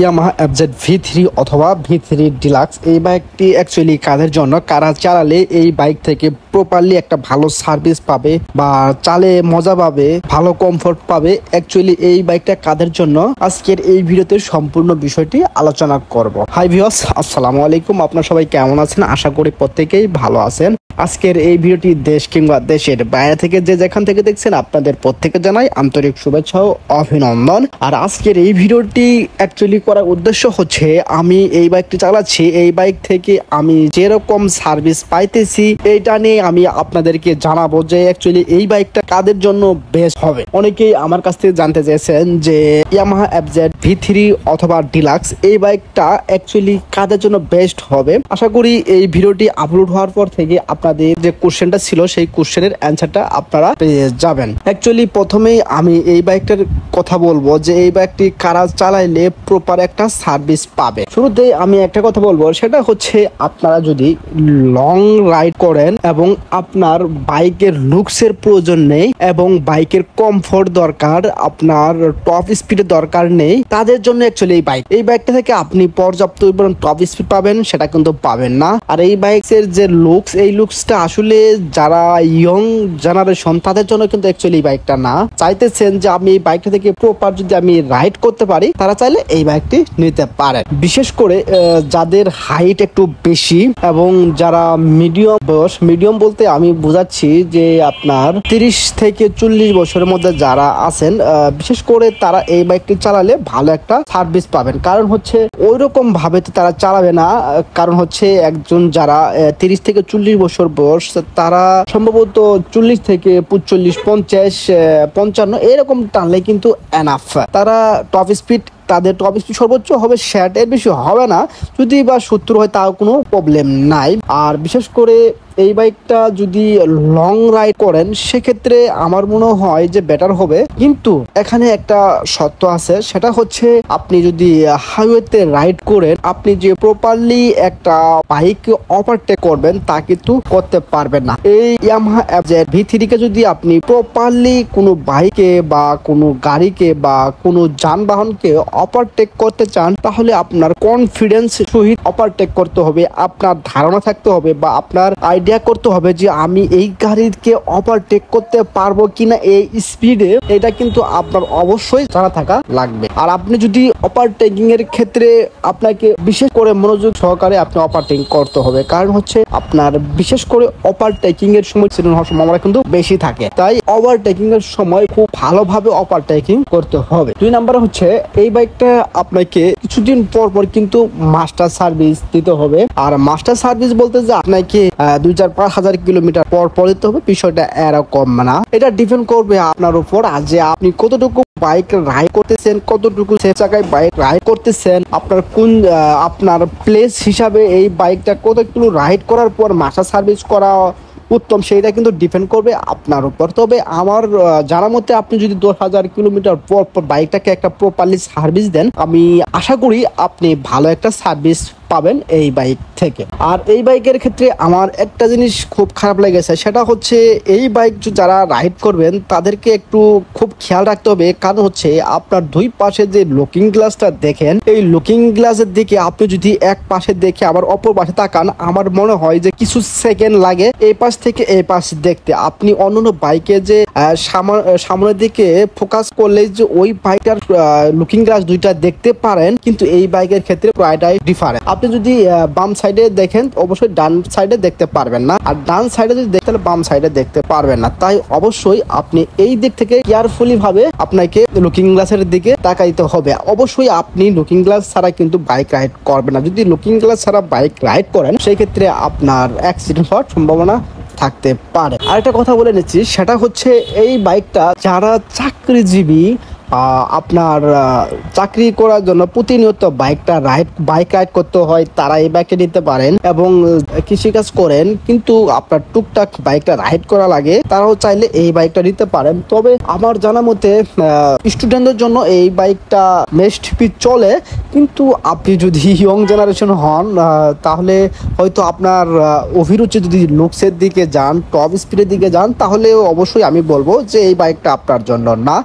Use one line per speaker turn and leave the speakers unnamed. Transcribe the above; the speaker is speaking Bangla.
ইয়ামাহা এফজেড V3 অথবা V3 ডিলাক্স এই বাইকটি অ্যাকচুয়ালি কাদের জন্য, কারা চালালে এই বাইক থেকে প্রপারলি একটা ভালো সার্ভিস পাবে বা চালে মজা পাবে, ভালো কমফোর্ট পাবে, অ্যাকচুয়ালি এই বাইকটা কাদের জন্য আজকের এই ভিডিওতে সম্পূর্ণ বিষয়টি আলোচনা করব। হাই ভিউয়ার্স, আসসালামু আলাইকুম। আপনারা সবাই কেমন আছেন? আশা করি প্রত্যেকেই ভালো আছেন। আজকের এই ভিডিওটি দেশ কিংবা দেশের বাইরে থেকে যে যেখান থেকে দেখছেন আপনাদের প্রত্যেকে জানাই আন্তরিক শুভেচ্ছা ও অভিনন্দন। আর আজকের এই ভিডিওটি অ্যাকচুয়ালি করার উদ্দেশ্য হচ্ছে, আমি এই বাইকটি চালাচ্ছি, এই বাইক থেকে আমি যেরকম সার্ভিস পাইতেছি এইটা নিয়ে আমি আপনাদেরকে জানাবো যে অ্যাকচুয়ালি এই বাইকটা কাদের জন্য বেস্ট হবে। অনেকেই আমার কাছ থেকে জানতে চেয়েছেন যে ইয়ামাহা এফজেড V3 অথবা ডিলাক্স এই বাইকটা অ্যাকচুয়ালি কাদের জন্য বেস্ট হবে। আশা করি এই ভিডিওটি আপলোড হওয়ার পর থেকে আপনাদের যে কোশ্চেনটা ছিল সেই কোশ্চেনের অ্যান্সারটা আপনারা পেয়ে যাবেন। অ্যাকচুয়ালি প্রথমেই আমি এই বাইকটার কথা বলবো যে এই বাইকটি কারা চালাইলে প্রপার একটা সার্ভিস পাবে। শুরুতেই আমি একটা কথা বলবো, সেটা হচ্ছে আপনারা যদি লং রাইড করেন এবং আপনার বাইকের লুকসের প্রয়োজন নেই এবং বাইকের কমফোর্ট দরকার, আপনার টপ স্পিডের দরকার নেই, তাদের জন্য অ্যাকচুয়ালি এই বাইকটা থেকে আপনি পর্যাপ্ত টপ স্পিড পাবেন সেটা কিন্তু পাবেন না। আর এই বাইকের যে লুকস, এই লুকসটা আসলে যারা ইয়ং জেনারেশন তাদের জন্য কিন্তু অ্যাকচুয়ালি এই বাইকটা না। চাইতেছেন যে আমি এই বাইকটা থেকে প্রপার যদি আমি রাইড করতে পারি, তারা চাইলে এই বাইকটি নিতে পারেন। বিশেষ করে যাদের হাইট একটু বেশি এবং যারা মিডিয়াম বয়স, মিডিয়াম বলতে আমি বোঝাচ্ছি যে আপনার 30 থেকে 40 বছরের মধ্যে যারা আছেন, বিশেষ করে তারা এই বাইকটি চালালে ভালো একটা সার্ভিস পাবেন। কারণ হচ্ছে ওই রকম ভাবে তো তারা চালাবে না। কারণ হচ্ছে একজন যারা 30 থেকে 40 বছর বয়স, তারা সম্ভবত 40 থেকে 45, 50, 55 এরকম টানলে কিন্তু এনাফ। তারা টপ স্পিড, তাদের টপ স্পিড সর্বোচ্চ হবে 60, এর বেশি হবে না। যদি বা 70 হয় তাও কোনো প্রবলেম নাই। আর বিশেষ করে এই বাইকটা যদি লং রাইড করেন সেক্ষেত্রে আমার মনে হয় যে বেটার হবে। কিন্তু এখানে একটা শর্ত আছে, সেটা হচ্ছে আপনি যদি হাইওয়েতে রাইড করেন, আপনি যে প্রপারলি একটা বাইক ওভারটেক করবেন তা কিন্তু করতে পারবেন না। এই ইয়ামাহা এফজেড V3 কে যদি আপনি প্রপারলি কোনো বাইকে বা কোনো গাড়িকে বা কোনো যানবাহনকে ওভারটেক করতে চান, তাহলে আপনার কনফিডেন্স সহিত ওভারটেক করতে হবে, আপনার ধারণা থাকতে হবে বা আপনার আইডিয়া করতে হবে যে আমি এই গাড়িকে ওভারটেক করতে পারবো কিনা এই স্পিডে। এটা কিন্তু আপনার অবশ্যই জানা থাকা লাগবে। আর আপনি যদি ওভারটেকিং এর ক্ষেত্রে আপনাকে বিশেষ করে মনোযোগ সহকারে আপনি ওভারটেকিং করতে হবে। কারণ হচ্ছে আপনার বিশেষ করে ওভারটেকিং এর সময় অ্যাক্সিডেন্ট হওয়ার সম্ভাবনা কিন্তু বেশি থাকে, তাই ওভারটেকিং এর সময় খুব ভালোভাবে ওভারটেকিং করতে হবে। 2 নম্বরে হচ্ছে এই বাইকটা আপনাকে কিছুদিন পর পর কিন্তু মাস্টার সার্ভিস দিতে হবে। আর মাস্টার সার্ভিস বলতে যে আপনাকে 2-5 হাজার কিলোমিটার পর পর দিতে হবে, বিষয়টা এরকম না। এটা ডিপেন্ড করবে আপনার উপর যে আপনি কতটুকু বাইক রাইড করতেছেন, কতটুকু সে জায়গায় বাইক রাইড করতেছেন, আপনার কোন আপনার প্লেস হিসাবে এই বাইকটা কতটুকু রাইড করার পর মাস্টার সার্ভিস করা উত্তম, সেইটা কিন্তু ডিপেন্ড করবে আপনার উপর। তবে আমার জানার মতে আপনি যদি 10,000 কিলোমিটার পর পর বাইকটাকে একটা প্রপারলি সার্ভিস দেন, আমি আশা করি আপনি ভালো একটা সার্ভিস পাবেন এই বাইক থেকে। আর এই বাইকের ক্ষেত্রে আমার একটা জিনিস খুব খারাপ লেগেছে, সেটা হচ্ছে এই বাইক যারা রাইড করবেন তাদেরকে একটু খুব খেয়াল রাখতে হবে। কারণ হচ্ছে আপনার দুই পাশে যে লুকিং গ্লাসটা দেখেন, এই লুকিং গ্লাসের দিকে আপনি যদি এক পাশে দেখে আবার অপর পাশে তাকান, আমার মনে হয় যে কিছু সেকেন্ড লাগে এই পাশ থেকে এই পাশ দেখতে। আপনি অন্যান্য বাইকে যে সামনের দিকে ফোকাস করলে যে ওই বাইকটার লুকিং গ্লাস দুইটা দেখতে পারেন, কিন্তু এই বাইকের ক্ষেত্রে প্রায়টাই ডিফারেন্ট। আপনি যদি বাম সাইডে দেখেন অবশ্যই ডান সাইডে দেখতে পারবেন না, আর ডান সাইডে যদি দেখতে হলে বাম সাইডে দেখতে পারবেন না। তাই অবশ্যই আপনি এই দিক থেকে কেয়ারফুলি ভাবে আপনাকে লুকিং গ্লাসের দিকে তাকাইতে হবে। অবশ্যই আপনি লুকিং গ্লাস ছাড়া কিন্তু বাইক রাইড করবেন না। যদি লুকিং গ্লাস ছাড়া বাইক রাইড করেন সেই ক্ষেত্রে আপনার অ্যাক্সিডেন্ট হওয়ার সম্ভাবনা থাকতে পারে। আরেকটা কথা বলে নিচ্ছি, সেটা হচ্ছে এই বাইকটা যারা চাকরিজীবী, আপনার চাকরি করার জন্য প্রতিনিয়ত বাইক রাইড করতে হয়, তারা এই বাইকটা নিতে পারেন। এবং কৃষিকাজ করেন কিন্তু আপনার টুকটাক বাইকটা রাইড করা লাগে, তারাও চাইলে এই বাইকটা নিতে পারেন। তবে আমার জানা মতে স্টুডেন্টদের জন্য এই বাইকটা মেস্টপি চলে, কিন্তু আপনি যদি ইয়ং জেনারেশন হন তাহলে হয়তো আপনার অভিরুচি যদি লুকসের দিকে যান, টপ স্পিডের দিকে যান, তাহলে অবশ্যই আমি বলবো যে এই বাইকটা আপনার জন্য না।